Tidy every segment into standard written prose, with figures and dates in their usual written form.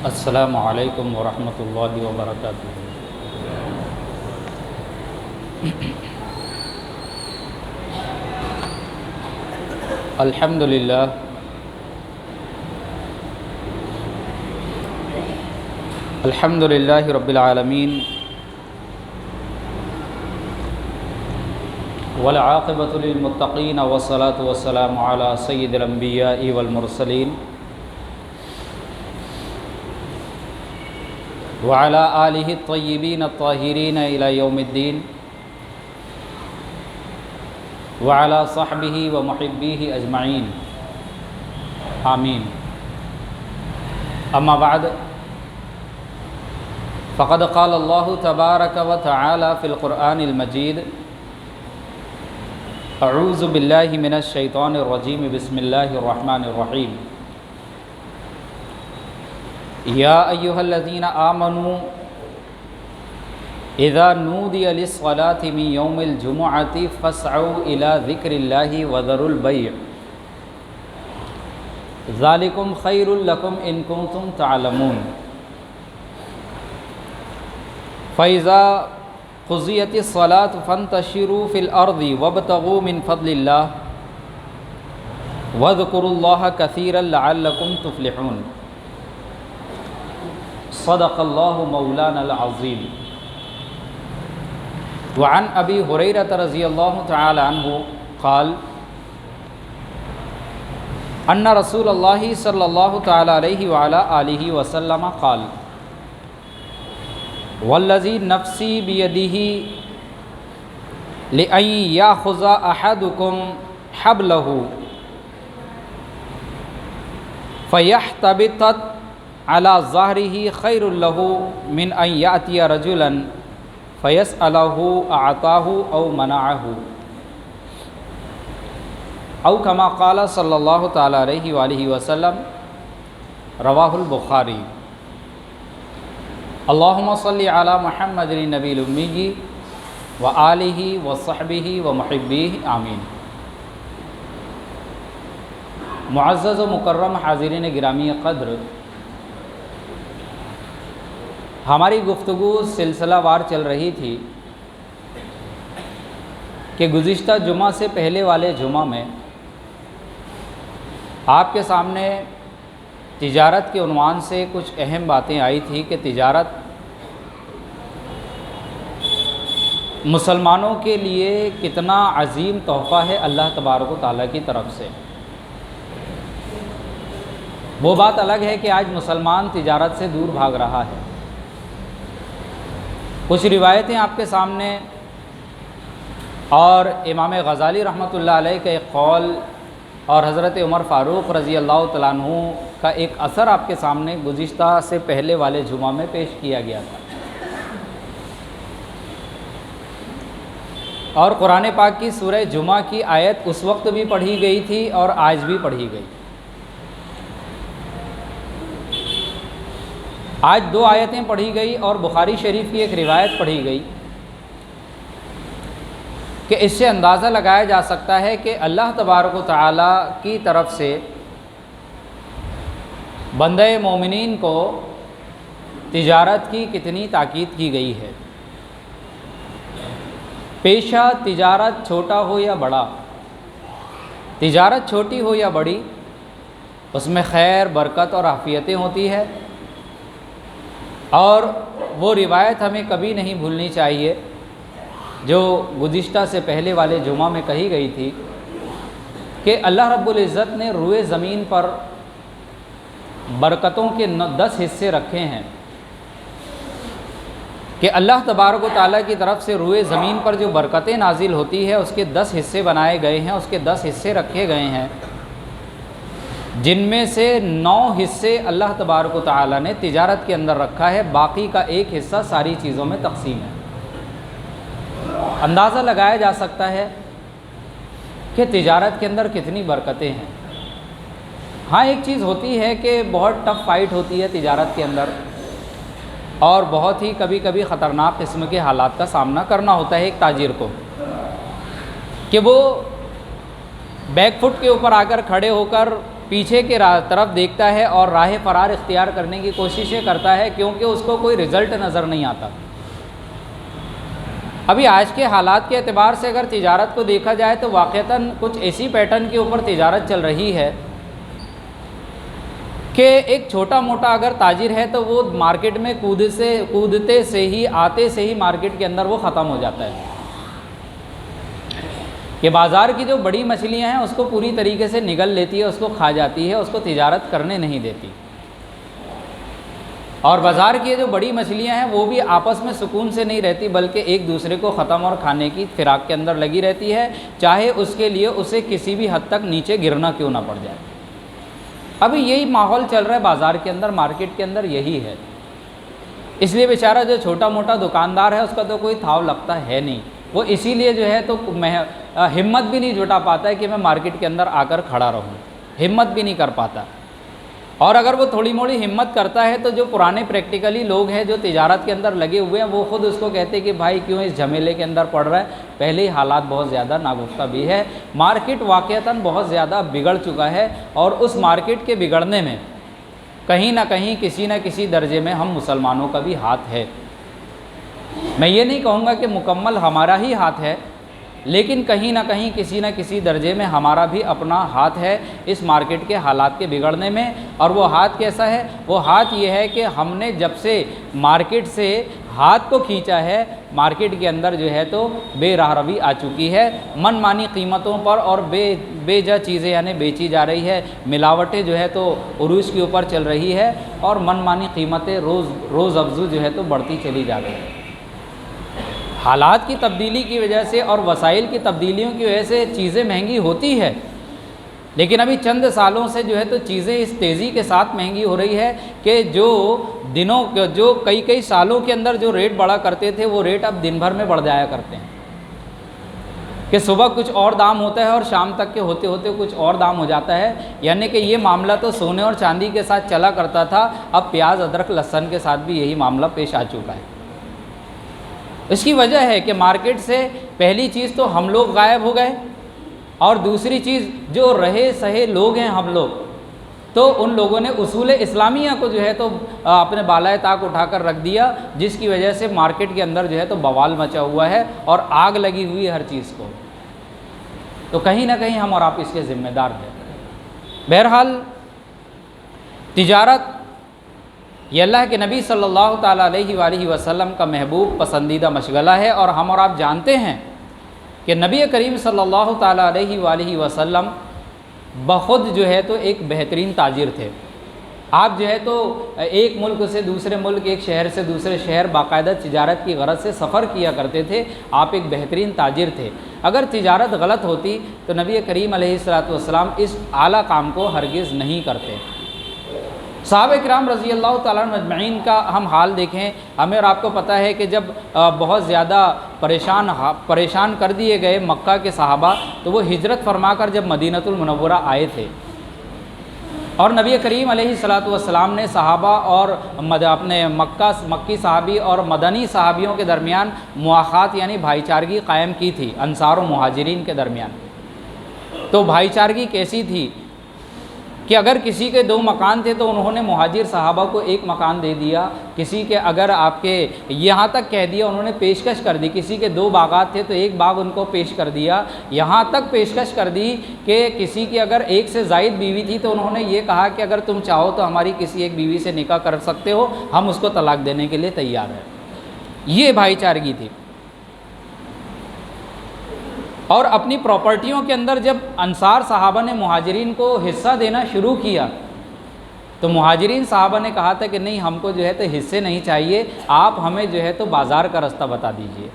السلام علیکم ورحمۃ اللہ وبرکاتہ۔ الحمد للہ رب العالمین والعاقبۃ للمتقین والصلاۃ والسلام علی سید الانبیاء والمرسلین وعلى آلہ الطیبین الطاہرین الی یوم الدین وعلى صحبہ ومحبیہ اجمعین آمین۔ اما بعد فقد قال اللہ تبارک و تعالی فی القرآن المجید اعوذ باللہ من الشیطان الرجیم بسم اللہ الرحمن الرحیم۔ یا ایہا الذین آمنوا اذا نودی للصلاۃ من یوم الجمعۃ فاسعوا الی ذکر اللہ وذروا البیع ذالکم خیر لکم ان کنتم تعلمون۔ فَإِذَا قُضِيَتِ الصَّلَاةُ فَانتَشِرُوا فِي الْأَرْضِ وَابْتَغُوا مِنْ فَضْلِ اللَّهِ وَاذْكُرُوا اللَّهَ كَثِيرًا لَعَلَّكُمْ تُفْلِحُونَ۔ صدق اللہ مولانا العظیم۔ وعن ابی ہریرہ رضی اللہ تعالی عنہ قال ان رسول اللہ صلی اللہ تعالی علیہ وعلا آلہ وسلم قال والذی نفسی بیدہ لأن یاخذ احدکم حبلہ فیحتبطت علی ظہرہ خیر لہ من ان یأتی رجلا فیسألہ اعطاہ او منعہ او کما قال صلی اللہ تعالی علیہ وآلہ وسلم۔ رواہ البخاری۔ اللہم صلی علی محمد النبی الامی وآلہ وصحبہ ومحبیہ آمین۔ معزز و مکرم حاضرین گرامی قدر، ہماری گفتگو سلسلہ وار چل رہی تھی کہ گزشتہ جمعہ سے پہلے والے جمعہ میں آپ کے سامنے تجارت کے عنوان سے کچھ اہم باتیں آئی تھی کہ تجارت مسلمانوں کے لیے کتنا عظیم تحفہ ہے اللہ تبارک و تعالیٰ کی طرف سے۔ وہ بات الگ ہے کہ آج مسلمان تجارت سے دور بھاگ رہا ہے۔ کچھ روایتیں آپ کے سامنے اور امام غزالی رحمۃ اللہ علیہ کا ایک قول اور حضرت عمر فاروق رضی اللہ تعالیٰ عنہ کا ایک اثر آپ کے سامنے گزشتہ سے پہلے والے جمعہ میں پیش کیا گیا تھا، اور قرآن پاک کی سورہ جمعہ کی آیت اس وقت بھی پڑھی گئی تھی اور آج بھی پڑھی گئی۔ آج دو آیتیں پڑھی گئی اور بخاری شریف کی ایک روایت پڑھی گئی کہ اس سے اندازہ لگایا جا سکتا ہے کہ اللہ تبارک و تعالیٰ کی طرف سے بندہ مومنین کو تجارت کی کتنی تاکید کی گئی ہے۔ پیشہ تجارت چھوٹا ہو یا بڑا، تجارت چھوٹی ہو یا بڑی، اس میں خیر، برکت اور عافیتیں ہوتی ہے، اور وہ روایت ہمیں کبھی نہیں بھولنی چاہیے جو گزشتہ سے پہلے والے جمعہ میں کہی گئی تھی کہ اللہ رب العزت نے روئے زمین پر برکتوں کے 10 حصے رکھے ہیں، کہ اللہ تبارک و تعالیٰ کی طرف سے روئے زمین پر جو برکتیں نازل ہوتی ہے اس کے 10 حصے بنائے گئے ہیں، اس کے 10 حصے رکھے گئے ہیں، جن میں سے 9 حصے اللہ تبارک و تعالیٰ نے تجارت کے اندر رکھا ہے، باقی کا 1 حصہ ساری چیزوں میں تقسیم ہے۔ اندازہ لگایا جا سکتا ہے کہ تجارت کے اندر کتنی برکتیں ہیں۔ ہاں ایک چیز ہوتی ہے کہ بہت ٹف فائٹ ہوتی ہے تجارت کے اندر، اور بہت ہی کبھی کبھی خطرناک قسم کے حالات کا سامنا کرنا ہوتا ہے ایک تاجر کو، کہ وہ بیک فٹ کے اوپر آ کر کھڑے ہو کر پیچھے کے طرف دیکھتا ہے اور راہ فرار اختیار کرنے کی کوششیں کرتا ہے، کیونکہ اس کو کوئی رزلٹ نظر نہیں آتا۔ ابھی آج کے حالات کے اعتبار سے اگر تجارت کو دیکھا جائے تو واقعتاً کچھ ایسی پیٹرن کے اوپر تجارت چل رہی ہے کہ ایک چھوٹا موٹا اگر تاجر ہے تو وہ مارکیٹ میں کودتے سے ہی آتے سے ہی مارکیٹ کے اندر وہ ختم ہو جاتا ہے، کہ بازار کی جو بڑی مچھلیاں ہیں اس کو پوری طریقے سے نگل لیتی ہے، اس کو کھا جاتی ہے، اس کو تجارت کرنے نہیں دیتی، اور بازار کی جو بڑی مچھلیاں ہیں وہ بھی آپس میں سکون سے نہیں رہتی، بلکہ ایک دوسرے کو ختم اور کھانے کی فراق کے اندر لگی رہتی ہے، چاہے اس کے لیے اسے کسی بھی حد تک نیچے گرنا کیوں نہ پڑ جائے۔ ابھی یہی ماحول چل رہا ہے بازار کے اندر، مارکیٹ کے اندر یہی ہے، اس لیے بیچارہ جو چھوٹا موٹا دکاندار ہے اس کا تو کوئی تھاو لگتا ہے نہیں، وہ اسی لیے جو ہے تو ہمت بھی نہیں جٹا پاتا ہے کہ میں مارکیٹ کے اندر آ کر کھڑا رہوں، ہمت بھی نہیں کر پاتا۔ اور اگر وہ تھوڑی موڑی ہمت کرتا ہے تو جو پرانے پریکٹیکلی لوگ ہیں جو تجارت کے اندر لگے ہوئے ہیں وہ خود اس کو کہتے ہیں کہ بھائی کیوں اس جھمیلے کے اندر پڑ رہا ہے، پہلے ہی حالات بہت زیادہ ناگفتہ بھی ہے، مارکیٹ واقعتاً بہت زیادہ بگڑ چکا ہے، اور اس مارکیٹ کے بگڑنے میں کہیں نہ کہیں کسی نہ کسی درجے میں ہم مسلمانوں کا بھی ہاتھ ہے۔ میں یہ نہیں کہوں گا کہ مکمل ہمارا ہی ہاتھ ہے، لیکن کہیں نہ کہیں کسی نہ کسی درجے میں ہمارا بھی اپنا ہاتھ ہے اس مارکیٹ کے حالات کے بگڑنے میں۔ اور وہ ہاتھ کیسا ہے؟ وہ ہاتھ یہ ہے کہ ہم نے جب سے مارکیٹ سے ہاتھ کو کھینچا ہے، مارکیٹ کے اندر جو ہے تو بے راہ روی آ چکی ہے، من مانی قیمتوں پر اور بے جا چیزیں یعنی بیچی جا رہی ہے، ملاوٹیں جو ہے تو عروج کے اوپر چل رہی ہے، اور من مانی قیمتیں روز افزو جو ہے تو بڑھتی چلی جا رہی ہے۔ حالات کی تبدیلی کی وجہ سے اور وسائل کی تبدیلیوں کی وجہ سے چیزیں مہنگی ہوتی ہے، لیکن ابھی چند سالوں سے جو ہے تو چیزیں اس تیزی کے ساتھ مہنگی ہو رہی ہے کہ جو کئی سالوں کے اندر جو ریٹ بڑھا کرتے تھے وہ ریٹ اب دن بھر میں بڑھ جایا کرتے ہیں، کہ صبح کچھ اور دام ہوتا ہے اور شام تک کے ہوتے ہوتے کچھ اور دام ہو جاتا ہے، یعنی کہ یہ معاملہ تو سونے اور چاندی کے ساتھ چلا کرتا تھا، اب پیاز ادرک لہسن کے ساتھ بھی یہی معاملہ پیش آ چکا ہے۔ اس کی وجہ ہے کہ مارکیٹ سے پہلی چیز تو ہم لوگ غائب ہو گئے، اور دوسری چیز جو رہے سہے لوگ ہیں ہم لوگ، تو ان لوگوں نے اصول اسلامیہ کو جو ہے تو اپنے بالائے طاق اٹھا کر رکھ دیا، جس کی وجہ سے مارکیٹ کے اندر جو ہے تو بوال مچا ہوا ہے اور آگ لگی ہوئی ہے ہر چیز کو، تو کہیں نہ کہیں ہم اور آپ اس کے ذمہ دار ہیں۔ بہرحال تجارت یہ اللہ کے نبی صلی اللہ تعالیٰ علیہ وآلہ وسلم کا محبوب پسندیدہ مشغلہ ہے، اور ہم اور آپ جانتے ہیں کہ نبی کریم صلی اللہ تعالیٰ علیہ وآلہ وسلم بخود جو ہے تو ایک بہترین تاجر تھے۔ آپ جو ہے تو ایک ملک سے دوسرے ملک، ایک شہر سے دوسرے شہر باقاعدہ تجارت کی غرض سے سفر کیا کرتے تھے، آپ ایک بہترین تاجر تھے۔ اگر تجارت غلط ہوتی تو نبی کریم علیہ السلام اس اعلیٰ کام کو ہرگز نہیں کرتے۔ صحابہ کرام رضی اللہ تعالیٰ عنہ اجمعین کا ہم حال دیکھیں، ہمیں اور آپ کو پتہ ہے کہ جب بہت زیادہ پریشان کر دیے گئے مکہ کے صحابہ، تو وہ ہجرت فرما کر جب مدینہ المنورہ آئے تھے، اور نبی کریم علیہ السلام نے صحابہ اور اپنے مکی صحابی اور مدنی صحابیوں کے درمیان مواخات یعنی بھائی چارگی قائم کی تھی، انصار و مہاجرین کے درمیان۔ تو بھائی چارگی کیسی تھی کہ اگر کسی کے 2 مکان تھے تو انہوں نے مہاجر صحابہ کو 1 مکان دے دیا، کسی کے اگر آپ کے یہاں تک کہہ دیا، انہوں نے پیشکش کر دی، کسی کے 2 باغات تھے تو 1 باغ ان کو پیش کر دیا، یہاں تک پیشکش کر دی کہ کسی کی اگر 1 سے زائد بیوی تھی تو انہوں نے یہ کہا کہ اگر تم چاہو تو ہماری کسی ایک بیوی سے نکاح کر سکتے ہو، ہم اس کو طلاق دینے کے لیے تیار ہیں۔ یہ بھائی چارگی تھی۔ اور اپنی پراپرٹیوں کے اندر جب انصار صحابہ نے مہاجرین کو حصہ دینا شروع کیا تو مہاجرین صحابہ نے کہا تھا کہ نہیں، ہم کو جو ہے تو حصے نہیں چاہیے، آپ ہمیں جو ہے تو بازار کا راستہ بتا دیجئے۔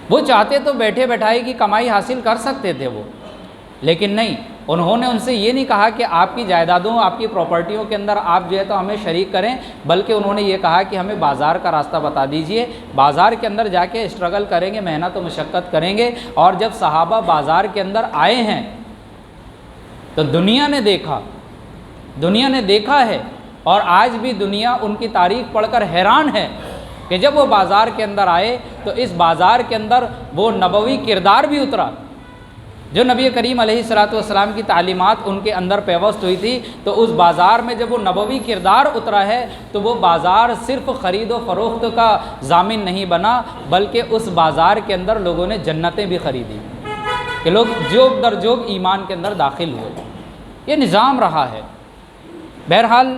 وہ چاہتے تو بیٹھے بیٹھائی کی کمائی حاصل کر سکتے تھے وہ، لیکن نہیں، انہوں نے ان سے یہ نہیں کہا کہ آپ کی جائیدادوں، آپ کی پراپرٹیوں کے اندر آپ جو ہے تو ہمیں شریک کریں، بلکہ انہوں نے یہ کہا کہ ہمیں بازار کا راستہ بتا دیجئے، بازار کے اندر جا کے اسٹرگل کریں گے، محنت و مشقت کریں گے۔ اور جب صحابہ بازار کے اندر آئے ہیں تو دنیا نے دیکھا ہے، اور آج بھی دنیا ان کی تاریخ پڑھ کر حیران ہے کہ جب وہ بازار کے اندر آئے تو اس بازار کے اندر وہ نبوی کردار بھی اترا جو نبی کریم علیہ الصلوۃ والسلام کی تعلیمات ان کے اندر پیوست ہوئی تھی، تو اس بازار میں جب وہ نبوی کردار اترا ہے تو وہ بازار صرف خرید و فروخت کا ضامن نہیں بنا، بلکہ اس بازار کے اندر لوگوں نے جنتیں بھی خریدی کہ لوگ جوگ در جوگ ایمان کے اندر داخل ہوئے۔ یہ نظام رہا ہے۔ بہرحال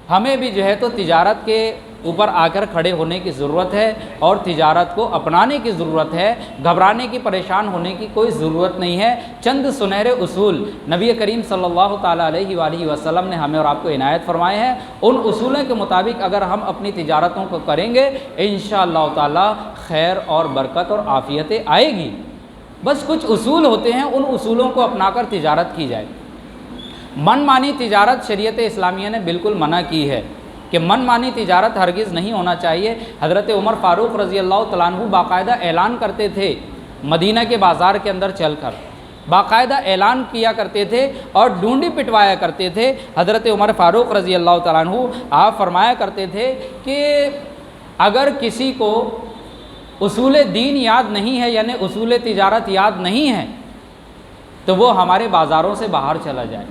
ہمیں بھی جو ہے تو تجارت کے اوپر آ کر کھڑے ہونے کی ضرورت ہے اور تجارت کو اپنانے کی ضرورت ہے، گھبرانے کی، پریشان ہونے کی کوئی ضرورت نہیں ہے۔ چند سنہرے اصول نبی کریم صلی اللہ تعالیٰ علیہ وآلہ وسلم نے ہمیں اور آپ کو عنایت فرمائے ہیں، ان اصولوں کے مطابق اگر ہم اپنی تجارتوں کو کریں گے انشاءاللہ تعالیٰ خیر اور برکت اور عافیتیں آئے گی۔ بس کچھ اصول ہوتے ہیں، ان اصولوں کو اپنا کر تجارت کی جائے۔ من مانی تجارت شریعت اسلامیہ نے بالکل منع کی ہے کہ من مانی تجارت ہرگز نہیں ہونا چاہیے۔ حضرت عمر فاروق رضی اللہ تعالیٰ عنہ باقاعدہ اعلان کرتے تھے، مدینہ کے بازار کے اندر چل کر باقاعدہ اعلان کیا کرتے تھے اور ڈونڈی پٹوایا کرتے تھے۔ حضرت عمر فاروق رضی اللہ تعالیٰ عنہ آپ فرمایا کرتے تھے کہ اگر کسی کو اصول دین یاد نہیں ہے، یعنی اصول تجارت یاد نہیں ہے، تو وہ ہمارے بازاروں سے باہر چلا جائے۔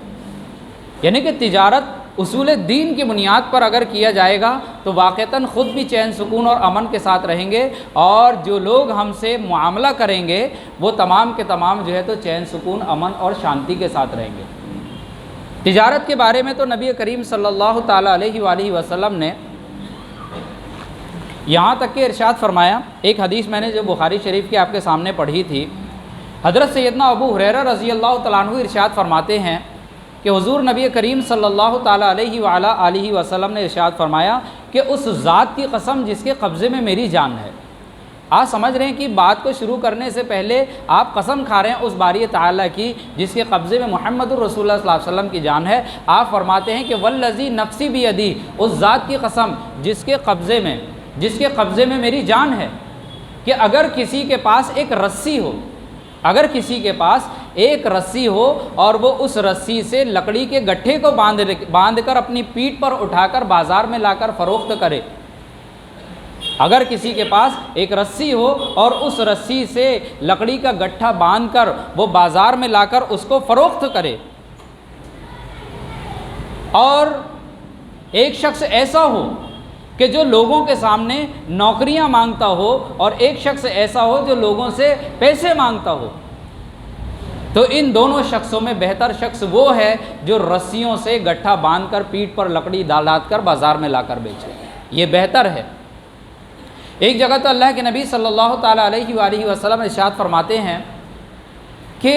یعنی کہ تجارت اصول دین کی بنیاد پر اگر کیا جائے گا تو واقعتاً خود بھی چین سکون اور امن کے ساتھ رہیں گے، اور جو لوگ ہم سے معاملہ کریں گے وہ تمام کے تمام جو ہے تو چین سکون، امن اور شانتی کے ساتھ رہیں گے۔ تجارت کے بارے میں تو نبی کریم صلی اللہ تعالیٰ علیہ وآلہ وسلم نے یہاں تک کہ ارشاد فرمایا، ایک حدیث میں نے جو بخاری شریف کی آپ کے سامنے پڑھی تھی، حضرت سیدنا ابو ہریرہ رضی اللہ تعالیٰ عنہ ارشاد فرماتے ہیں کہ حضور نبی کریم صلی اللہ تعالیٰ علیہ وآلہ وسلم نے ارشاد فرمایا کہ اس ذات کی قسم جس کے قبضے میں میری جان ہے۔ آپ سمجھ رہے ہیں کہ بات کو شروع کرنے سے پہلے آپ قسم کھا رہے ہیں اس باری تعالیٰ کی جس کے قبضے میں محمد الرسول اللہ صلی اللہ علیہ وسلم کی جان ہے۔ آپ فرماتے ہیں کہ والذی نفسی بیدی، اس ذات کی قسم جس کے قبضے میں میری جان ہے، کہ اگر کسی کے پاس ایک رسی ہو، اگر کسی کے پاس ایک رسی ہو اور وہ اس رسی سے لکڑی کے گٹھے کو باندھ کر اپنی پیٹھ پر اٹھا کر بازار میں لا کر فروخت کرے، اگر کسی کے پاس ایک رسی ہو اور اس رسی سے لکڑی کا گٹھا باندھ کر وہ بازار میں لا کر اس کو فروخت کرے، اور ایک شخص ایسا ہو کہ جو لوگوں کے سامنے نوکریاں مانگتا ہو اور ایک شخص ایسا ہو جو لوگوں سے پیسے مانگتا ہو، تو ان دونوں شخصوں میں بہتر شخص وہ ہے جو رسیوں سے گٹھا باندھ کر پیٹھ پر لکڑی ڈال کر بازار میں لا کر بیچے، یہ بہتر ہے۔ ایک جگہ تو اللہ کے نبی صلی اللہ تعالیٰ علیہ وآلہ وسلم ارشاد فرماتے ہیں کہ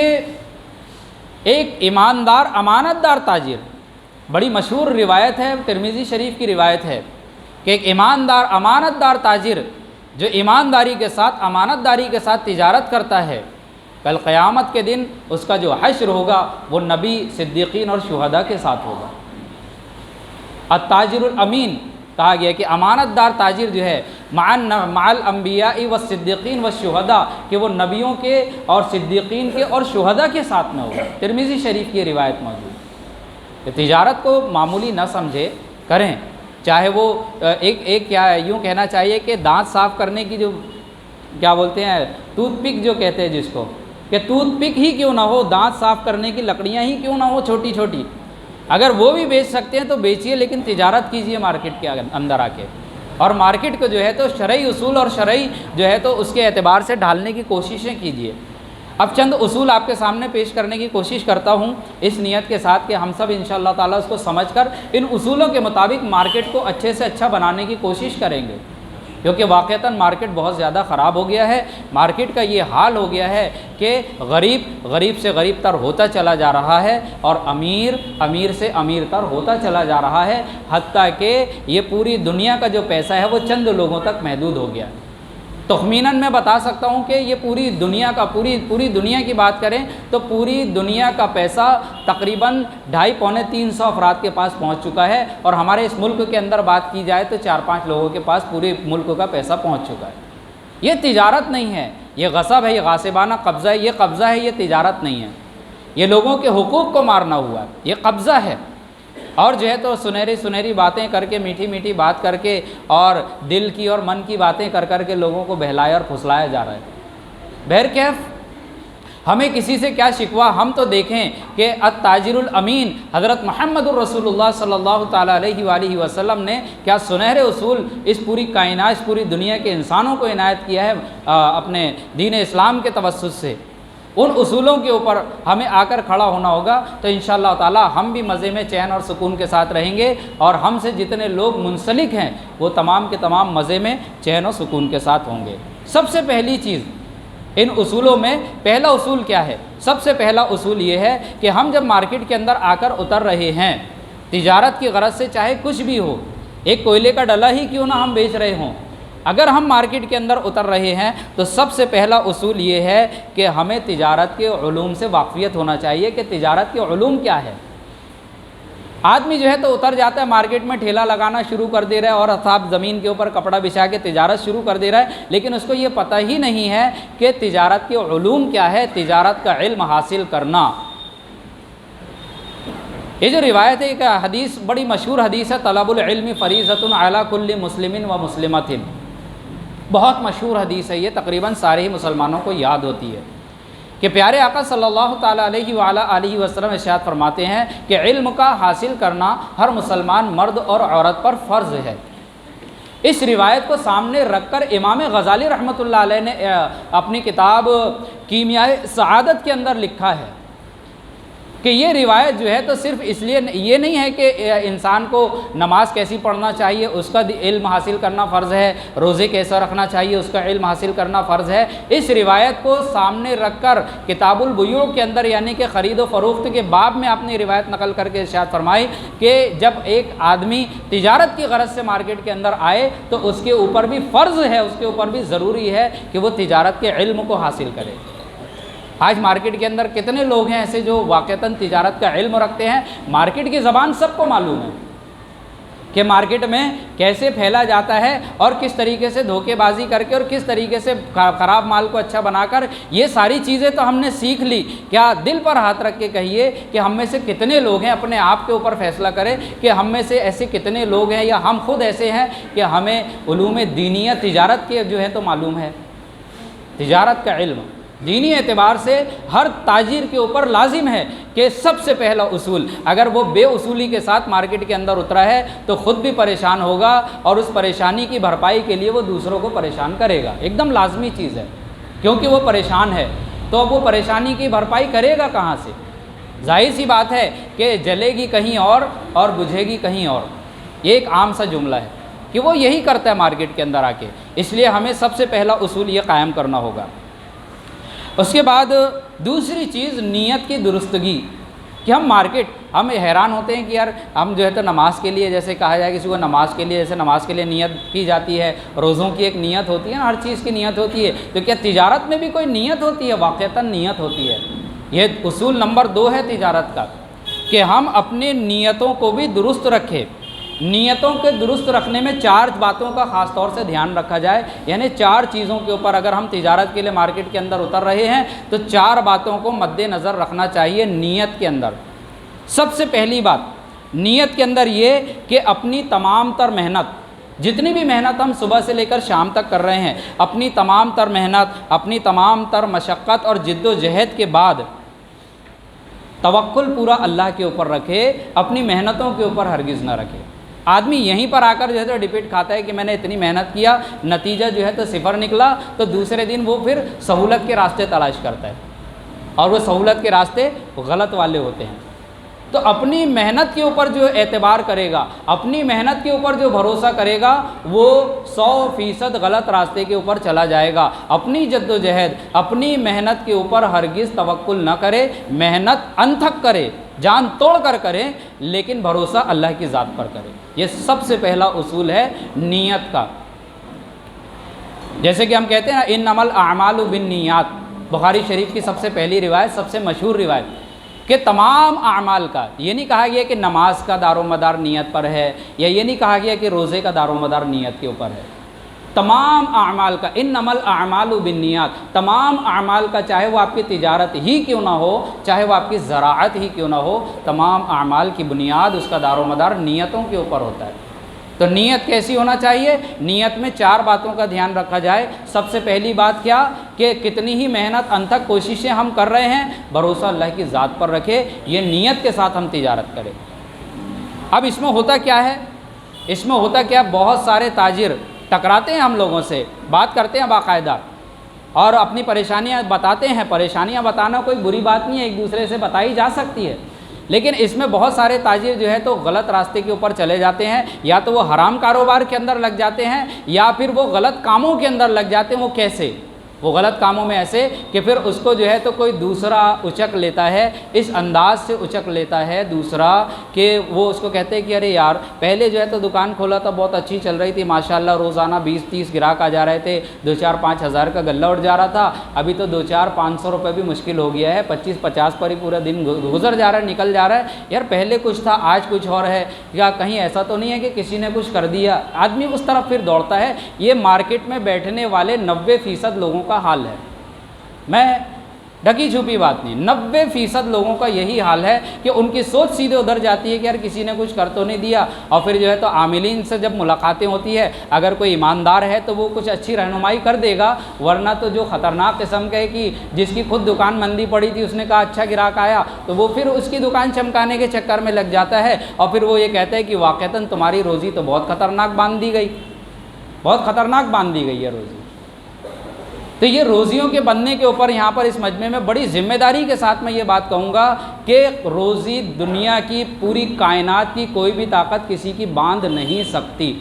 ایک ایماندار امانت دار تاجر، بڑی مشہور روایت ہے، ترمذی شریف کی روایت ہے کہ ایک ایماندار امانت دار تاجر جو ایمانداری کے ساتھ، امانت داری کے ساتھ تجارت کرتا ہے، کل قیامت کے دن اس کا جو حشر ہوگا وہ نبی، صدیقین اور شہداء کے ساتھ ہوگا۔ التاجر الامین کہا گیا کہ امانت دار تاجر جو ہے مع الانبیاء والصدیقین والشہداء، کہ وہ نبیوں کے اور صدیقین کے اور شہداء کے ساتھ میں ہوگا۔ ترمذی شریف کی روایت موجود ہے کہ تجارت کو معمولی نہ سمجھے، کریں، چاہے وہ ایک کیا ہے، یوں کہنا چاہیے کہ دانت صاف کرنے کی جو کیا بولتے ہیں، ٹوتھ پک جو کہتے ہیں جس کو، کہ ٹوتھ پک ہی کیوں نہ ہو، دانت صاف کرنے کی لکڑیاں ہی کیوں نہ ہو چھوٹی چھوٹی، اگر وہ بھی بیچ سکتے ہیں تو بیچیے، لیکن تجارت کیجیے مارکیٹ کے اندر آ کے، اور مارکیٹ کو جو ہے تو شرعی اصول اور شرعی جو ہے تو اس کے اعتبار سے ڈھالنے کی کوششیں کیجیے۔ اب چند اصول آپ کے سامنے پیش کرنے کی کوشش کرتا ہوں اس نیت کے ساتھ کہ ہم سب انشاءاللہ تعالیٰ اس کو سمجھ کر ان اصولوں کے مطابق مارکیٹ کو اچھے سے اچھا بنانے کی کوشش کریں گے، کیونکہ واقعتاً مارکیٹ بہت زیادہ خراب ہو گیا ہے۔ مارکیٹ کا یہ حال ہو گیا ہے کہ غریب سے غریب تر ہوتا چلا جا رہا ہے، اور امیر سے امیر تر ہوتا چلا جا رہا ہے، حتیٰ کہ یہ پوری دنیا کا جو پیسہ ہے وہ چند لوگوں تک محدود ہو گیا ہے۔ تخمیناً میں بتا سکتا ہوں کہ یہ پوری دنیا کی بات کریں تو پوری دنیا کا پیسہ تقریباً 250-300 افراد کے پاس پہنچ چکا ہے، اور ہمارے اس ملک کے اندر بات کی جائے تو 4-5 لوگوں کے پاس پورے ملک کا پیسہ پہنچ چکا ہے۔ یہ تجارت نہیں ہے، یہ غصب ہے، یہ غاصبانہ قبضہ ہے، یہ قبضہ ہے، یہ تجارت نہیں ہے، یہ لوگوں کے حقوق کو مارنا ہوا ہے، یہ قبضہ ہے۔ اور جو ہے تو سنہری باتیں کر کے، میٹھی میٹھی بات کر کے، اور دل کی اور من کی باتیں کر کے لوگوں کو بہلایا اور پھسلایا جا رہا ہے۔ بہرکیف ہمیں کسی سے کیا شکوہ؟ ہم تو دیکھیں کہ التاجر الامین حضرت محمد الرسول اللہ صلی اللہ تعالیٰ علیہ وآلہ وسلم نے کیا سنہرے اصول اس پوری کائنات، اس پوری دنیا کے انسانوں کو عنایت کیا ہے اپنے دین اسلام کے توسط سے۔ ان اصولوں کے اوپر ہمیں آ کر کھڑا ہونا ہوگا، تو انشاءاللہ تعالی ہم بھی مزے میں چین اور سکون کے ساتھ رہیں گے، اور ہم سے جتنے لوگ منسلک ہیں وہ تمام کے تمام مزے میں چین اور سکون کے ساتھ ہوں گے۔ سب سے پہلی چیز ان اصولوں میں پہلا اصول کیا ہے؟ سب سے پہلا اصول یہ ہے کہ ہم جب مارکیٹ کے اندر آ کر اتر رہے ہیں تجارت کی غرض سے، چاہے کچھ بھی ہو، ایک کوئلے کا ڈلا ہی کیوں نہ ہم بیچ رہے ہوں، اگر ہم مارکیٹ کے اندر اتر رہے ہیں تو سب سے پہلا اصول یہ ہے کہ ہمیں تجارت کے علوم سے واقفیت ہونا چاہیے کہ تجارت کے علوم کیا ہے۔ آدمی جو ہے تو اتر جاتا ہے مارکیٹ میں، ٹھیلا لگانا شروع کر دے رہا ہے اور صاحب زمین کے اوپر کپڑا بچھا کے تجارت شروع کر دے رہا ہے، لیکن اس کو یہ پتہ ہی نہیں ہے کہ تجارت کے علوم کیا ہے، تجارت کا علم حاصل کرنا۔ یہ جو روایت ہے، ایک حدیث بڑی مشہور حدیث ہے، طلب العلم فریضۃ علی کل مسلم و مسلمۃ، بہت مشہور حدیث ہے، یہ تقریباً سارے ہی مسلمانوں کو یاد ہوتی ہے کہ پیارے آقا صلی اللہ تعالیٰ علیہ وآلہ وسلم ارشاد فرماتے ہیں کہ علم کا حاصل کرنا ہر مسلمان مرد اور عورت پر فرض ہے۔ اس روایت کو سامنے رکھ کر امام غزالی رحمۃ اللہ علیہ نے اپنی کتاب کیمیائے سعادت کے اندر لکھا ہے کہ یہ روایت جو ہے تو صرف اس لیے یہ نہیں ہے کہ انسان کو نماز کیسی پڑھنا چاہیے اس کا علم حاصل کرنا فرض ہے، روزے کیسا رکھنا چاہیے اس کا علم حاصل کرنا فرض ہے۔ اس روایت کو سامنے رکھ کر کتاب البیوع کے اندر، یعنی کہ خرید و فروخت کے باب میں آپ نے روایت نقل کر کے ارشاد فرمائی کہ جب ایک آدمی تجارت کی غرض سے مارکیٹ کے اندر آئے تو اس کے اوپر بھی فرض ہے، اس کے اوپر بھی ضروری ہے کہ وہ تجارت کے علم کو حاصل کرے۔ آج مارکیٹ کے اندر کتنے لوگ ہیں ایسے جو واقعتاً تجارت کا علم رکھتے ہیں، مارکیٹ کی زبان سب کو معلوم ہے کہ مارکیٹ میں کیسے پھیلا جاتا ہے اور کس طریقے سے دھوکے بازی کر کے اور کس طریقے سے خراب مال کو اچھا بنا کر، یہ ساری چیزیں تو ہم نے سیکھ لی۔ کیا دل پر ہاتھ رکھ کے کہیے کہ ہم میں سے کتنے لوگ ہیں، اپنے آپ کے اوپر فیصلہ کریں کہ ہم میں سے ایسے کتنے لوگ ہیں یا ہم خود ایسے ہیں کہ ہمیں علوم دینیہ تجارت کے جو ہے تو معلوم ہے۔ تجارت کا علم دینی اعتبار سے ہر تاجر کے اوپر لازم ہے کہ سب سے پہلا اصول، اگر وہ بے اصولی کے ساتھ مارکیٹ کے اندر اترا ہے تو خود بھی پریشان ہوگا اور اس پریشانی کی بھرپائی کے لیے وہ دوسروں کو پریشان کرے گا، ایک دم لازمی چیز ہے، کیونکہ وہ پریشان ہے تو اب وہ پریشانی کی بھرپائی کرے گا کہاں سے؟ ظاہر سی بات ہے کہ جلے گی کہیں اور بجھے گی کہیں اور، یہ ایک عام سا جملہ ہے کہ وہ یہی کرتا ہے مارکیٹ کے اندر آ کے۔ اس لیے ہمیں سب سے پہلا اصول یہ قائم کرنا ہوگا۔ اس کے بعد دوسری چیز نیت کی درستگی، کہ ہم حیران ہوتے ہیں کہ یار ہم جو ہے تو نماز کے لیے، جیسے کہا جائے کسی کو نماز کے لیے، جیسے نماز کے لیے نیت کی جاتی ہے، روزوں کی ایک نیت ہوتی ہے، ہر چیز کی نیت ہوتی ہے، تو کیا تجارت میں بھی کوئی نیت ہوتی ہے؟ واقعتاً نیت ہوتی ہے۔ یہ اصول نمبر 2 ہے تجارت کا کہ ہم اپنے نیتوں کو بھی درست رکھیں۔ نیتوں کے درست رکھنے میں 4 باتوں کا خاص طور سے دھیان رکھا جائے، یعنی 4 چیزوں کے اوپر اگر ہم تجارت کے لیے مارکیٹ کے اندر اتر رہے ہیں تو 4 باتوں کو مد نظر رکھنا چاہیے نیت کے اندر۔ سب سے پہلی بات نیت کے اندر یہ کہ اپنی تمام تر محنت، جتنی بھی محنت ہم صبح سے لے کر شام تک کر رہے ہیں، اپنی تمام تر محنت، اپنی تمام تر مشقت اور جد و جہد کے بعد توکل پورا اللہ کے اوپر رکھے، اپنی محنتوں کے اوپر ہرگز نہ رکھے۔ آدمی یہیں پر آ کر جو ہے تو ڈپیٹ کھاتا ہے کہ میں نے اتنی محنت کیا، نتیجہ جو ہے تو 0 نکلا، تو دوسرے دن وہ پھر سہولت کے راستے تلاش کرتا ہے، اور وہ سہولت کے راستے غلط والے ہوتے ہیں۔ تو اپنی محنت کے اوپر جو اعتبار کرے گا، اپنی محنت کے اوپر جو بھروسہ کرے گا، وہ 100% غلط راستے کے اوپر چلا جائے گا۔ اپنی جد و جہد، اپنی محنت کے اوپر ہرگز توکل نہ کرے، محنت انتھک کرے، جان توڑ کر کرے، لیکن بھروسہ اللہ کی ذات پر کرے۔ یہ سب سے پہلا اصول ہے نیت کا۔ جیسے کہ ہم کہتے ہیں نا انما الاعمال بالنیات، بخاری شریف کی سب سے پہلی روایت، سب سے مشہور روایت، کہ تمام اعمال کا، یہ نہیں کہا گیا کہ نماز کا دار و مدار نیت پر ہے، یا یہ نہیں کہا گیا کہ روزے کا دار و مدار نیت کے اوپر ہے، تمام اعمال کا انما الاعمال بالنیات، تمام اعمال کا، چاہے وہ آپ کی تجارت ہی کیوں نہ ہو، چاہے وہ آپ کی زراعت ہی کیوں نہ ہو، تمام اعمال کی بنیاد، اس کا دار و مدار نیتوں کے اوپر ہوتا ہے۔ تو نیت کیسی ہونا چاہیے؟ نیت میں 4 باتوں کا دھیان رکھا جائے۔ سب سے پہلی بات کیا کہ کتنی ہی محنت انتھک کوششیں ہم کر رہے ہیں، بھروسہ اللہ کی ذات پر رکھے، یہ نیت کے ساتھ ہم تجارت کریں۔ اب اس میں ہوتا کیا ہے؟ اس میں ہوتا کیا، بہت سارے تاجر ٹکراتے ہیں ہم لوگوں سے، بات کرتے ہیں باقاعدہ اور اپنی پریشانیاں بتاتے ہیں۔ پریشانیاں بتانا کوئی بری بات نہیں ہے، ایک دوسرے سے بتائی جا سکتی ہے، لیکن اس میں بہت سارے تاجر جو ہے تو غلط راستے کے اوپر چلے جاتے ہیں، یا تو وہ حرام کاروبار کے اندر لگ جاتے ہیں یا پھر وہ غلط کاموں کے اندر لگ جاتے ہیں۔ وہ کیسے؟ وہ غلط کاموں میں ایسے کہ پھر اس کو جو ہے تو کوئی دوسرا اچک لیتا ہے، اس انداز سے اچک لیتا ہے دوسرا کہ وہ اس کو کہتے ہیں کہ ارے یار پہلے جو ہے تو دکان کھولا تھا، بہت اچھی چل رہی تھی ماشاءاللہ، روزانہ 20-30 گراہک آ جا رہے تھے، 2-4-5 ہزار کا غلہ اٹھ جا رہا تھا، ابھی تو 2-4-500 روپے بھی مشکل ہو گیا ہے، 25-50 پر ہی پورا دن گزر جا رہا ہے، نکل جا رہا ہے۔ یار پہلے کچھ تھا آج کچھ اور ہے، یا کہیں ایسا تو نہیں ہے کہ کسی نے کچھ کر دیا؟ آدمی اس طرف پھر دوڑتا ہے۔ یہ مارکیٹ میں بیٹھنے والے 90% لوگوں کا حال ہے، میں ڈھکی چھپی بات نہیں، 90% لوگوں کا یہی حال ہے کہ ان کی سوچ سیدھے ادھر جاتی ہے کہ یار کسی نے کچھ کر تو نہیں دیا، اور پھر جو ہے تو عاملین سے جب ملاقاتیں ہوتی ہے، اگر کوئی ایماندار ہے تو وہ کچھ اچھی رہنمائی کر دے گا، ورنہ تو جو خطرناک قسم کا ہے کہ جس کی خود دکان مندی پڑی تھی، اس نے کہا اچھا گراہک آیا تو وہ پھر اس کی دکان چمکانے کے چکر میں لگ جاتا ہے، اور پھر وہ یہ کہتا ہے کہ واقعتاً تمہاری روزی تو بہت خطرناک باندھ دی گئی، بہت خطرناک باندھ دی گئی ہے روزی۔ تو یہ روزیوں کے بننے کے اوپر یہاں پر اس مجمع میں بڑی ذمہ داری کے ساتھ میں یہ بات کہوں گا کہ روزی دنیا کی پوری کائنات کی کوئی بھی طاقت کسی کی باندھ نہیں سکتی،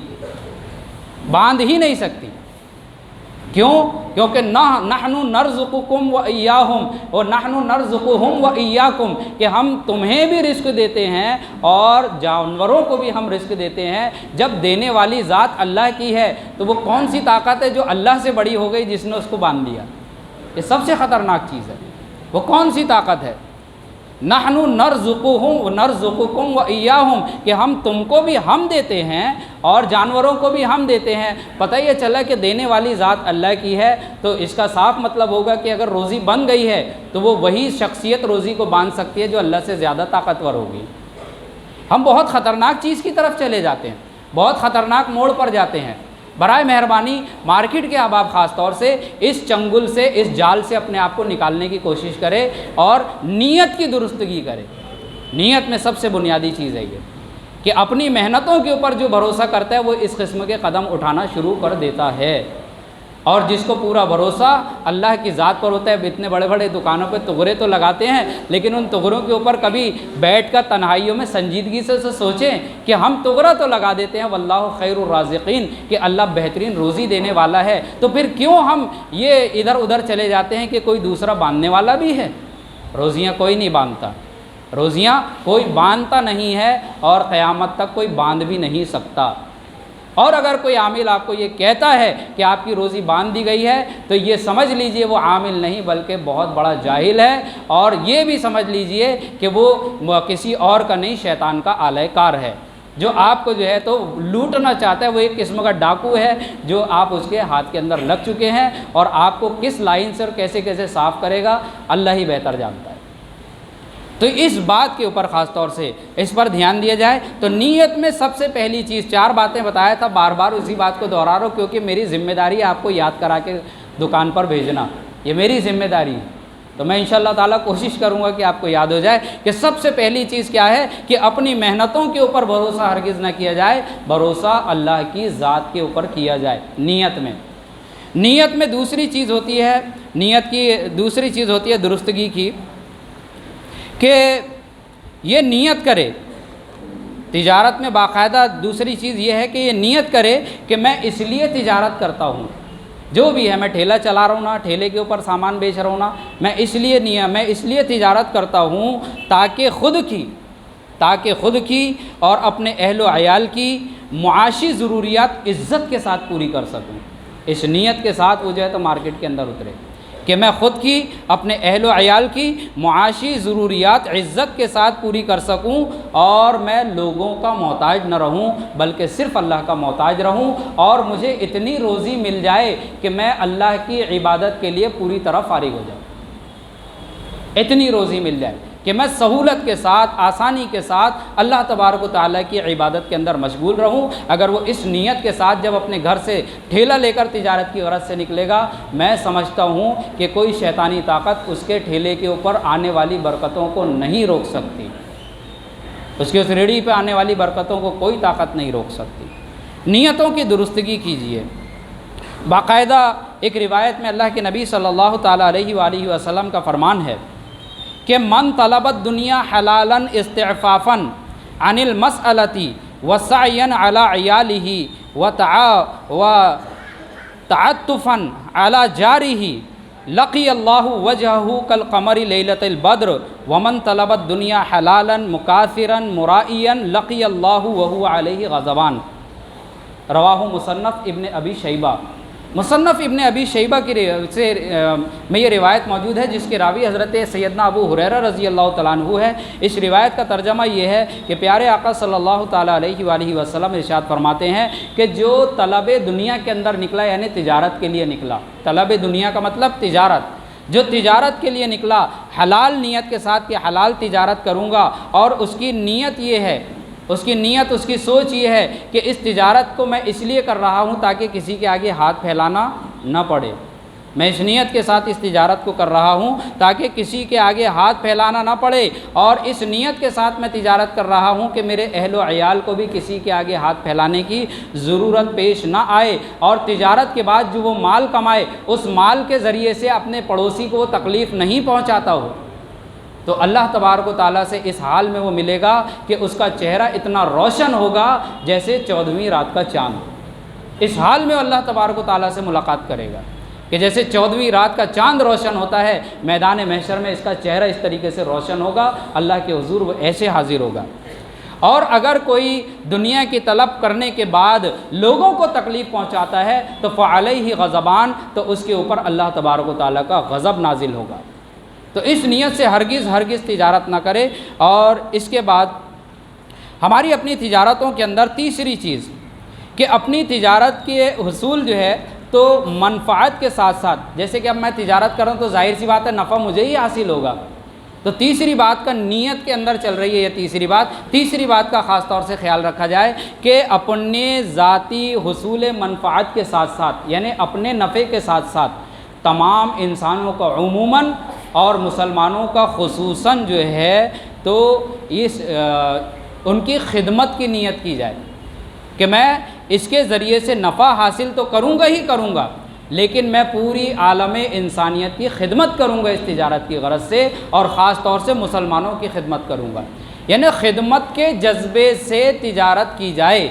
باندھ ہی نہیں سکتی۔ کیوں؟ کیونکہ نحن نرزقکم و ایاہم و نحن نرزقہم و ایاکم، کہ ہم تمہیں بھی رزق دیتے ہیں اور جانوروں کو بھی ہم رزق دیتے ہیں۔ جب دینے والی ذات اللہ کی ہے تو وہ کون سی طاقت ہے جو اللہ سے بڑی ہو گئی جس نے اس کو باندھ دیا؟ یہ سب سے خطرناک چیز ہے۔ وہ کون سی طاقت ہے؟ نحن نرزقکم و ایاہم، کہ ہم تم کو بھی ہم دیتے ہیں اور جانوروں کو بھی ہم دیتے ہیں۔ پتہ یہ چلا کہ دینے والی ذات اللہ کی ہے، تو اس کا صاف مطلب ہوگا کہ اگر روزی بن گئی ہے تو وہ وہی شخصیت روزی کو باندھ سکتی ہے جو اللہ سے زیادہ طاقتور ہوگی۔ ہم بہت خطرناک چیز کی طرف چلے جاتے ہیں، بہت خطرناک موڑ پر جاتے ہیں۔ برائے مہربانی مارکیٹ کے احباب خاص طور سے اس چنگل سے، اس جال سے اپنے آپ کو نکالنے کی کوشش کرے اور نیت کی درستگی کرے۔ نیت میں سب سے بنیادی چیز ہے یہ کہ اپنی محنتوں کے اوپر جو بھروسہ کرتا ہے وہ اس قسم کے قدم اٹھانا شروع کر دیتا ہے، اور جس کو پورا بھروسہ اللہ کی ذات پر ہوتا ہے۔ اتنے بڑے بڑے دکانوں پہ تغرے تو لگاتے ہیں، لیکن ان تغروں کے اوپر کبھی بیٹھ کر تنہائیوں میں سنجیدگی سے سوچیں کہ ہم تغرہ تو لگا دیتے ہیں واللہ خیر الرازقین، کہ اللہ بہترین روزی دینے والا ہے، تو پھر کیوں ہم یہ ادھر ادھر چلے جاتے ہیں کہ کوئی دوسرا باندھنے والا بھی ہے؟ روزیاں کوئی نہیں باندھتا، روزیاں کوئی باندھتا نہیں ہے، اور قیامت تک کوئی باندھ بھی نہیں سکتا۔ اور اگر کوئی عامل آپ کو یہ کہتا ہے کہ آپ کی روزی باندھ دی گئی ہے تو یہ سمجھ لیجئے وہ عامل نہیں بلکہ بہت بڑا جاہل ہے، اور یہ بھی سمجھ لیجئے کہ وہ کسی اور کا نہیں، شیطان کا آلہ کار ہے، جو آپ کو جو ہے تو لوٹنا چاہتا ہے۔ وہ ایک قسم کا ڈاکو ہے جو آپ اس کے ہاتھ کے اندر لگ چکے ہیں، اور آپ کو کس لائن سے اور کیسے کیسے صاف کرے گا اللہ ہی بہتر جانتا ہے۔ تو اس بات کے اوپر خاص طور سے اس پر دھیان دیا جائے۔ تو نیت میں سب سے پہلی چیز، 4 باتیں بتایا تھا، بار بار اسی بات کو دہرا رہا ہوں کیونکہ میری ذمہ داری ہے آپ کو یاد کرا کے دکان پر بھیجنا، یہ میری ذمہ داری ہے۔ تو میں انشاءاللہ تعالیٰ کوشش کروں گا کہ آپ کو یاد ہو جائے کہ سب سے پہلی چیز کیا ہے کہ اپنی محنتوں کے اوپر بھروسہ ہرگز نہ کیا جائے، بھروسہ اللہ کی ذات کے اوپر کیا جائے۔ نیت میں دوسری چیز ہوتی ہے، نیت کی دوسری چیز ہوتی ہے درستگی کی، کہ یہ نیت کرے تجارت میں باقاعدہ۔ دوسری چیز یہ ہے کہ یہ نیت کرے کہ میں اس لیے تجارت کرتا ہوں، جو بھی ہے، میں ٹھیلا چلا رہا ہوں نا، ٹھیلے کے اوپر سامان بیچ رہا ہوں نا، میں اس لیے تجارت کرتا ہوں تاکہ خود کی اور اپنے اہل و عیال کی معاشی ضروریات عزت کے ساتھ پوری کر سکوں۔ اس نیت کے ساتھ وہ جو ہے تو مارکیٹ کے اندر اترے کہ میں خود کی، اپنے اہل و عیال کی معاشی ضروریات عزت کے ساتھ پوری کر سکوں، اور میں لوگوں کا محتاج نہ رہوں بلکہ صرف اللہ کا محتاج رہوں، اور مجھے اتنی روزی مل جائے کہ میں اللہ کی عبادت کے لیے پوری طرح فارغ ہو جاؤں۔ اتنی روزی مل جائے کہ میں سہولت کے ساتھ، آسانی کے ساتھ اللہ تبارک و تعالیٰ کی عبادت کے اندر مشغول رہوں۔ اگر وہ اس نیت کے ساتھ جب اپنے گھر سے ٹھیلا لے کر تجارت کی غرض سے نکلے گا، میں سمجھتا ہوں کہ کوئی شیطانی طاقت اس کے ٹھیلے کے اوپر آنے والی برکتوں کو نہیں روک سکتی، اس کی اس ریڑھی پہ آنے والی برکتوں کو کوئی طاقت نہیں روک سکتی۔ نیتوں کی درستگی کیجیے۔ باقاعدہ ایک روایت میں اللہ کے نبی صلی اللہ تعالیٰ علیہ وآلہ وسلم کا فرمان ہے کہ من طلبت دنیا حلالا استعفافا عن المسألة وسعیا علی عیالہ وتعطفا علی جارہ لقی اللہ وجہہ کالقمر لیلۃ البدر ومن طلبت دنیا حلالا مکاثرا مرائیا لقی اللہ وہو علیہ غضبان۔ رواہ مصنف ابن ابی شیبہ۔ مصنف ابن ابی شیبہ کی میں یہ روایت موجود ہے جس کے راوی حضرت سیدنا ابو ہریرہ رضی اللہ تعالیٰ عنہ ہے۔ اس روایت کا ترجمہ یہ ہے کہ پیارے آقا صلی اللہ تعالیٰ علیہ وآلہ وسلم ارشاد فرماتے ہیں کہ جو طلب دنیا کے اندر نکلا، یعنی تجارت کے لیے نکلا، طلب دنیا کا مطلب تجارت، جو تجارت کے لیے نکلا حلال نیت کے ساتھ کہ حلال تجارت کروں گا، اور اس کی نیت یہ ہے، اس کی نیت، اس کی سوچ یہ ہے کہ اس تجارت کو میں اس لیے کر رہا ہوں تاکہ کسی کے آگے ہاتھ پھیلانا نہ پڑے، میں اس نیت کے ساتھ اس تجارت کو کر رہا ہوں تاکہ کسی کے آگے ہاتھ پھیلانا نہ پڑے، اور اس نیت کے ساتھ میں تجارت کر رہا ہوں کہ میرے اہل و عیال کو بھی کسی کے آگے ہاتھ پھیلانے کی ضرورت پیش نہ آئے، اور تجارت کے بعد جو وہ مال کمائے اس مال کے ذریعے سے اپنے پڑوسی کو وہ تکلیف نہیں پہنچاتا ہو، تو اللہ تبارک و تعالیٰ سے اس حال میں وہ ملے گا کہ اس کا چہرہ اتنا روشن ہوگا جیسے 14ویں رات کا چاند۔ اس حال میں اللہ تبارک و تعالیٰ سے ملاقات کرے گا کہ جیسے 14ویں رات کا چاند روشن ہوتا ہے، میدان محشر میں اس کا چہرہ اس طریقے سے روشن ہوگا، اللہ کے حضور وہ ایسے حاضر ہوگا۔ اور اگر کوئی دنیا کی طلب کرنے کے بعد لوگوں کو تکلیف پہنچاتا ہے تو فعلیہ غضبان، تو اس کے اوپر اللہ تبارک و تعالیٰ کا غضب نازل ہوگا۔ تو اس نیت سے ہرگز تجارت نہ کرے۔ اور اس کے بعد ہماری اپنی تجارتوں کے اندر تیسری چیز کہ اپنی تجارت کے حصول جو ہے تو منفعت کے ساتھ ساتھ، جیسے کہ اب میں تجارت کر رہا ہوں تو ظاہر سی بات ہے نفع مجھے ہی حاصل ہوگا، تو تیسری بات کا نیت کے اندر چل رہی ہے یہ تیسری بات کا خاص طور سے خیال رکھا جائے کہ اپنے ذاتی حصول منفعت کے ساتھ ساتھ، یعنی اپنے نفع کے ساتھ ساتھ تمام انسانوں کا عموماً اور مسلمانوں کا خصوصاً جو ہے تو ان کی خدمت کی نیت کی جائے کہ میں اس کے ذریعے سے نفع حاصل تو کروں گا، لیکن میں پوری عالم انسانیت کی خدمت کروں گا اس تجارت کی غرض سے، اور خاص طور سے مسلمانوں کی خدمت کروں گا، یعنی خدمت کے جذبے سے تجارت کی جائے۔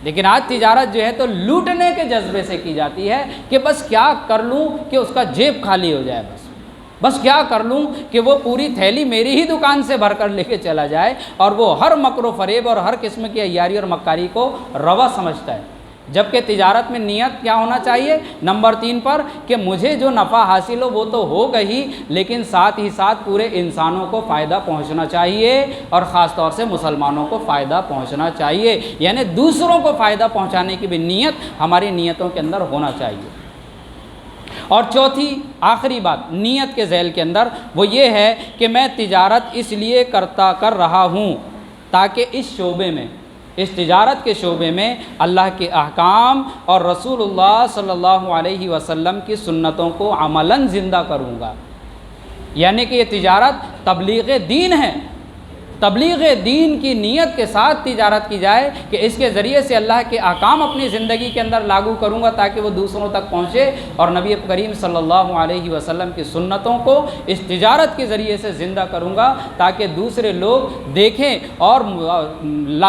لیکن آج تجارت جو ہے تو لوٹنے کے جذبے سے کی جاتی ہے کہ بس کیا کر لوں کہ اس کا جیب خالی ہو جائے، بس کیا کر لوں کہ وہ پوری تھیلی میری ہی دکان سے بھر کر لے کے چلا جائے، اور وہ ہر مکر و فریب اور ہر قسم کی عیاری اور مکاری کو روا سمجھتا ہے۔ جبکہ تجارت میں نیت کیا ہونا چاہیے؟ نمبر 3 پر کہ مجھے جو نفع حاصل ہو وہ تو ہوگا ہی، لیکن ساتھ ہی ساتھ پورے انسانوں کو فائدہ پہنچنا چاہیے، اور خاص طور سے مسلمانوں کو فائدہ پہنچنا چاہیے، یعنی دوسروں کو فائدہ پہنچانے کی بھی نیت ہماری نیتوں کے اندر ہونا چاہیے۔ اور چوتھی آخری بات نیت کے ذیل کے اندر وہ یہ ہے کہ میں تجارت اس لیے کر رہا ہوں تاکہ اس تجارت کے شعبے میں اللہ کے احکام اور رسول اللہ صلی اللہ علیہ وسلم کی سنتوں کو عملاً زندہ کروں گا، یعنی کہ یہ تجارت تبلیغ دین ہے، تبلیغ دین کی نیت کے ساتھ تجارت کی جائے کہ اس کے ذریعے سے اللہ کے احکام اپنی زندگی کے اندر لاگو کروں گا تاکہ وہ دوسروں تک پہنچے، اور نبی کریم صلی اللہ علیہ وسلم کی سنتوں کو اس تجارت کے ذریعے سے زندہ کروں گا تاکہ دوسرے لوگ دیکھیں اور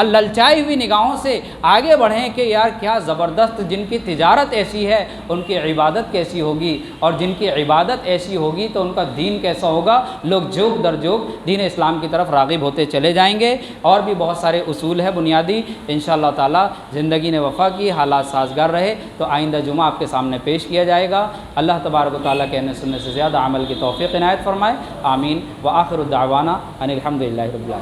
للچائی ہوئی نگاہوں سے آگے بڑھیں کہ یار کیا زبردست، جن کی تجارت ایسی ہے ان کی عبادت کیسی ہوگی، اور جن کی عبادت ایسی ہوگی تو ان کا دین کیسا ہوگا۔ لوگ جوک در جوک دین اسلام کی طرف راغب ہوتے چلے جائیں گے۔ اور بھی بہت سارے اصول ہے بنیادی، انشاءاللہ تعالی زندگی نے وفا کی، حالات سازگار رہے تو آئندہ جمعہ آپ کے سامنے پیش کیا جائے گا۔ اللہ تبارک و تعالیٰ کہنے سننے سے زیادہ عمل کی توفیق عنایت فرمائے، آمین۔ وآخر الدعوانا ان الحمدللہ رب العالمین۔